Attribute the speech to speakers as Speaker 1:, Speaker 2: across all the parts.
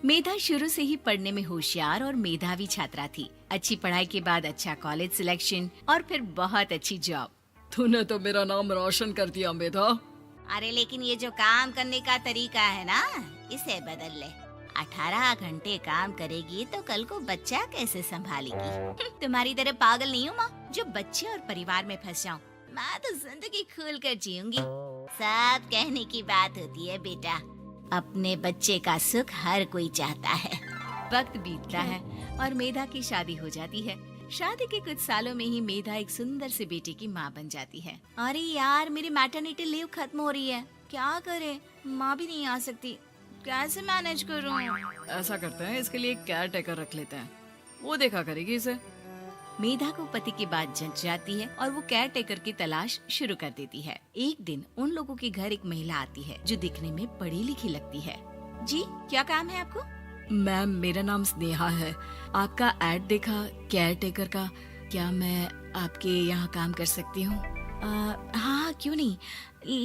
Speaker 1: मेधा शुरू से ही पढ़ने में होशियार और मेधावी छात्रा थी। अच्छी पढ़ाई के बाद अच्छा कॉलेज सिलेक्शन और फिर बहुत अच्छी जॉब।
Speaker 2: तूने तो मेरा नाम रोशन कर दिया मेधा।
Speaker 1: अरे लेकिन ये जो काम करने का तरीका है ना, इसे बदल ले। 18 घंटे काम करेगी तो कल को बच्चा कैसे संभालेगी? तुम्हारी तरह पागल नहीं हूँ माँ, जो बच्चे और परिवार में फंस जाऊँ। मैं तो जिंदगी खुल कर जीऊंगी। सब कहने की बात होती है बेटा, अपने बच्चे का सुख हर कोई चाहता है। वक्त बीतता है और मेधा की शादी हो जाती है। शादी के कुछ सालों में ही मेधा एक सुंदर से बेटे की माँ बन जाती है। अरे यार, मेरी मैटरनिटी लीव खत्म हो रही है, क्या करे? माँ भी नहीं आ सकती, कैसे मैनेज करूँ?
Speaker 2: ऐसा करते हैं, इसके लिए एक केयर टेकर रख लेते हैं, वो देखा करेगी इसे।
Speaker 1: मेधा को पति की बात जंच जाती है और वो केयर टेकर की तलाश शुरू कर देती है। एक दिन उन लोगों के घर एक महिला आती है जो दिखने में पढ़ी लिखी लगती है। जी, क्या काम है आपको?
Speaker 2: मैम, मेरा नाम स्नेहा है। आपका एड देखा केयर टेकर का, क्या मैं आपके यहाँ काम कर सकती हूँ?
Speaker 1: हाँ, क्यों नहीं,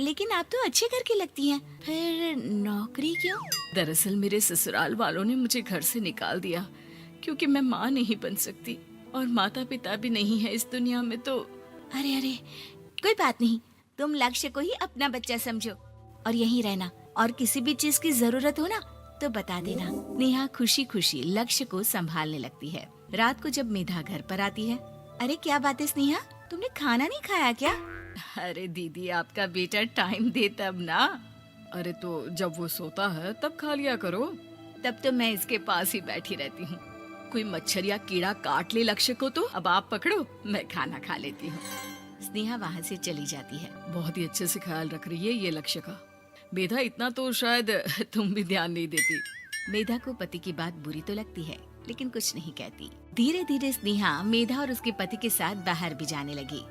Speaker 1: लेकिन आप तो अच्छे घर की लगती हैं, फिर नौकरी क्यों?
Speaker 2: दरअसल मेरे ससुराल वालों ने मुझे घर से निकाल दिया क्योंकि मैं माँ नहीं बन सकती और माता पिता भी नहीं है इस दुनिया में। तो
Speaker 1: अरे अरे, कोई बात नहीं, तुम लक्ष्य को ही अपना बच्चा समझो और यहीं रहना, और किसी भी चीज की जरूरत हो ना तो बता देना। नेहा खुशी खुशी लक्ष्य को संभालने लगती है। रात को जब मेधा घर पर आती है, अरे क्या बात है स्नेहा, तुमने खाना नहीं खाया क्या?
Speaker 2: अरे दीदी, आपका बेटा टाइम दे तब ना। अरे तो जब वो सोता है तब खा लिया करो।
Speaker 1: तब तो मैं इसके पास ही बैठी रहती हूँ।
Speaker 2: कोई मच्छर या कीड़ा काट ले लक्ष्य को तो अब आप पकड़ो, मैं खाना खा लेती हूँ।
Speaker 1: स्नेहा वहाँ से चली जाती है।
Speaker 2: बहुत ही अच्छे से ख्याल रख रही है ये लक्ष्य का। मेधा, इतना तो शायद तुम भी ध्यान नहीं देती।
Speaker 1: मेधा को पति की बात बुरी तो लगती है, लेकिन कुछ नहीं कहती। धीरे धीरे स्नेहा मेधा और उसके पति के साथ बाहर भी जाने लगी।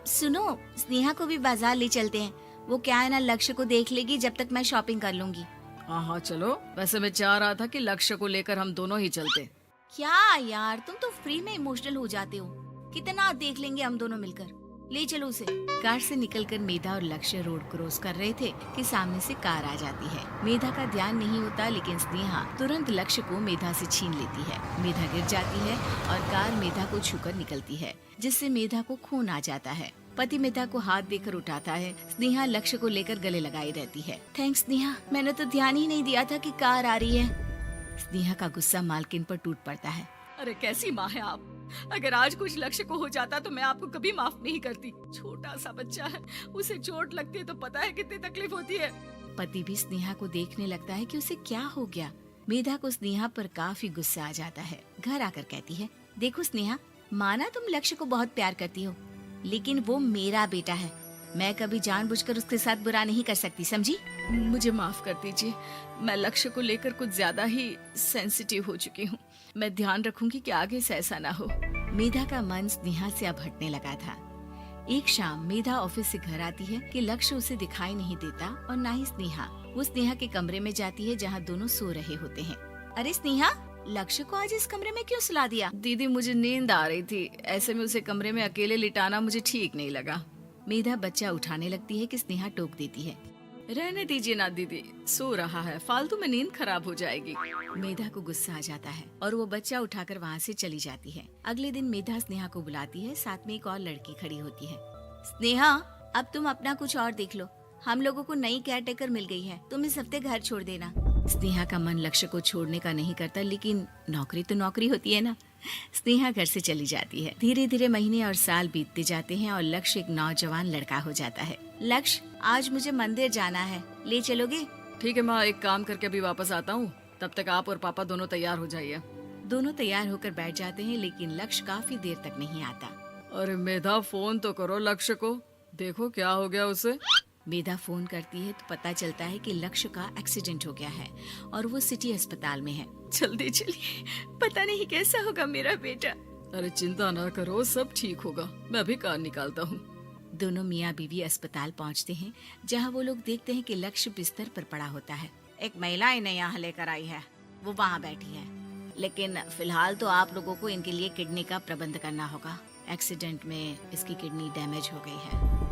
Speaker 1: सुनो, स्नेहा को भी बाजार ले चलते हैं, वो क्या है ना, लक्ष्य को देख लेगी जब तक मैं शॉपिंग कर लूंगी।
Speaker 2: हाँ चलो, वैसे मैं चाह रहा था कि लक्ष्य को लेकर हम दोनों ही चलते।
Speaker 1: क्या यार, तुम तो फ्री में इमोशनल हो जाते हो, कितना देख लेंगे हम दोनों मिलकर, ले चलो उसे। कार से निकलकर मेधा और लक्ष्य रोड क्रॉस कर रहे थे कि सामने से कार आ जाती है। मेधा का ध्यान नहीं होता, लेकिन स्नेहा तुरंत लक्ष्य को मेधा से छीन लेती है। मेधा गिर जाती है और कार मेधा को छूकर निकलती है, जिससे मेधा को खून आ जाता है। पति मेधा को हाथ देकर उठाता है। स्नेहा लक्ष्य को लेकर गले लगाई रहती है। थैंक्स स्नेहा, मैंने तो ध्यान ही नहीं दिया था कि कार आ रही है। स्नेहा का गुस्सा मालकिन पर टूट पड़ता है।
Speaker 2: अरे कैसी माँ है आप, अगर आज कुछ लक्ष्य को हो जाता तो मैं आपको कभी माफ नहीं करती। छोटा सा बच्चा है, उसे चोट लगती है तो पता है कितनी तकलीफ होती है।
Speaker 1: पति भी स्नेहा को देखने लगता है कि उसे क्या हो गया। मेधा को स्नेहा पर काफी गुस्सा आ जाता है। घर आकर कहती है, देखो स्नेहा, माना तुम लक्ष्य को बहुत प्यार करती हो, लेकिन वो मेरा बेटा है, मैं कभी जानबूझकर उसके साथ बुरा नहीं कर सकती, समझी?
Speaker 2: मुझे माफ कर दीजिए, मैं लक्ष्य को लेकर कुछ ज्यादा ही सेंसिटिव हो चुकी हूँ। मैं ध्यान रखूंगी कि आगे से ऐसा ना हो।
Speaker 1: मेधा का मन स्नेहा से अब हटने लगा था। एक शाम मेधा ऑफिस से घर आती है कि लक्ष्य उसे दिखाई नहीं देता और ना ही स्नेहा। वो स्नेहा के कमरे में जाती है जहाँ दोनों सो रहे होते हैं। अरे स्नेहा, लक्ष्य को आज इस कमरे में क्यों सुला दिया?
Speaker 2: दीदी, मुझे नींद आ रही थी, ऐसे में उसे कमरे में अकेले लिटाना मुझे ठीक नहीं लगा।
Speaker 1: मेधा बच्चा उठाने लगती है कि स्नेहा टोक देती है।
Speaker 2: रहने दीजिए ना दीदी, सो रहा है, फालतू में नींद खराब हो जाएगी।
Speaker 1: मेधा को गुस्सा आ जाता है और वो बच्चा उठाकर वहाँ से चली जाती है। अगले दिन मेधा स्नेहा को बुलाती है, साथ में एक और लड़की खड़ी होती है। स्नेहा, अब तुम अपना कुछ और देख लो, हम लोगों को नई केयर टेकर मिल गई है, तुम इस हफ्ते घर छोड़ देना। स्नेहा का मन लक्ष्य को छोड़ने का नहीं करता, लेकिन नौकरी तो नौकरी होती है ना। स्नेहा घर से चली जाती है। धीरे धीरे महीने और साल बीतते जाते हैं और लक्ष्य एक नौजवान लड़का हो जाता है। लक्ष्य, आज मुझे मंदिर जाना है, ले चलोगे?
Speaker 2: ठीक है माँ, एक काम करके अभी वापस आता हूँ, तब तक आप और पापा दोनों तैयार हो जाइए।
Speaker 1: दोनों तैयार होकर बैठ जाते हैं, लेकिन लक्ष्य काफी देर तक नहीं आता।
Speaker 2: अरे मेधा, फोन तो करो लक्ष्य को, देखो क्या हो गया उसे।
Speaker 1: मेधा फोन करती है तो पता चलता है कि लक्ष्य का एक्सीडेंट हो गया है और वो सिटी अस्पताल में है।
Speaker 2: जल्दी चलिए, पता नहीं कैसा होगा मेरा बेटा। अरे चिंता ना करो, सब ठीक होगा, मैं अभी कार निकालता हूँ।
Speaker 1: दोनों मियाँ बीवी अस्पताल पहुँचते हैं, जहाँ वो लोग देखते हैं कि लक्ष्य बिस्तर पर पड़ा होता है। एक महिला इन्हें यहाँ लेकर आई है, वो वहाँ बैठी है, लेकिन फिलहाल तो आप लोगों को इनके लिए किडनी का प्रबंध करना होगा। एक्सीडेंट में इसकी किडनी डैमेज हो गई है।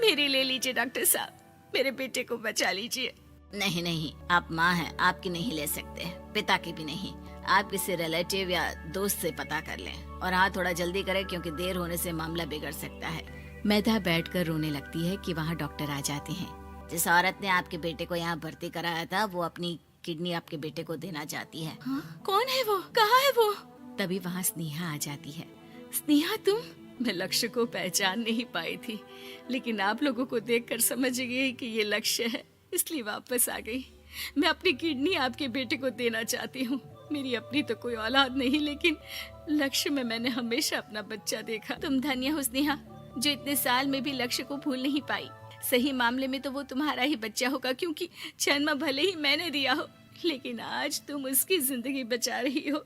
Speaker 2: मेरी ले लीजिए डॉक्टर साहब, मेरे बेटे को बचा लीजिए।
Speaker 1: नहीं नहीं, आप माँ हैं, आपकी नहीं ले सकते, पिता की भी नहीं। आप किसी रिलेटिव या दोस्त से पता कर लें और हाँ थोड़ा जल्दी करें क्योंकि देर होने से मामला बिगड़ सकता है। मेधा बैठकर रोने लगती है कि वहाँ डॉक्टर आ जाते हैं। जिस औरत ने आपके बेटे को यहाँ भर्ती कराया था वो अपनी किडनी आपके बेटे को देना चाहती है।
Speaker 2: हाँ? कौन है वो? कहाँ है वो?
Speaker 1: तभी वहाँ स्नेहा आ जाती है।
Speaker 2: स्नेहा तुम? मैं लक्ष्य को पहचान नहीं पाई थी, लेकिन आप लोगों को देखकर समझ गई कि ये लक्ष्य है, इसलिए वापस आ गई। मैं अपनी किडनी आपके बेटे को देना चाहती हूँ। मेरी अपनी तो कोई औलाद नहीं, लेकिन लक्ष्य में मैंने हमेशा अपना बच्चा देखा। तुम धन्य हो स्नेहा, जो इतने साल में भी लक्ष्य को भूल नहीं पाई। सही मामले में तो वो तुम्हारा ही बच्चा होगा, क्योंकि जन्म भले ही मैंने दिया हो, लेकिन आज तुम उसकी जिंदगी बचा रही हो।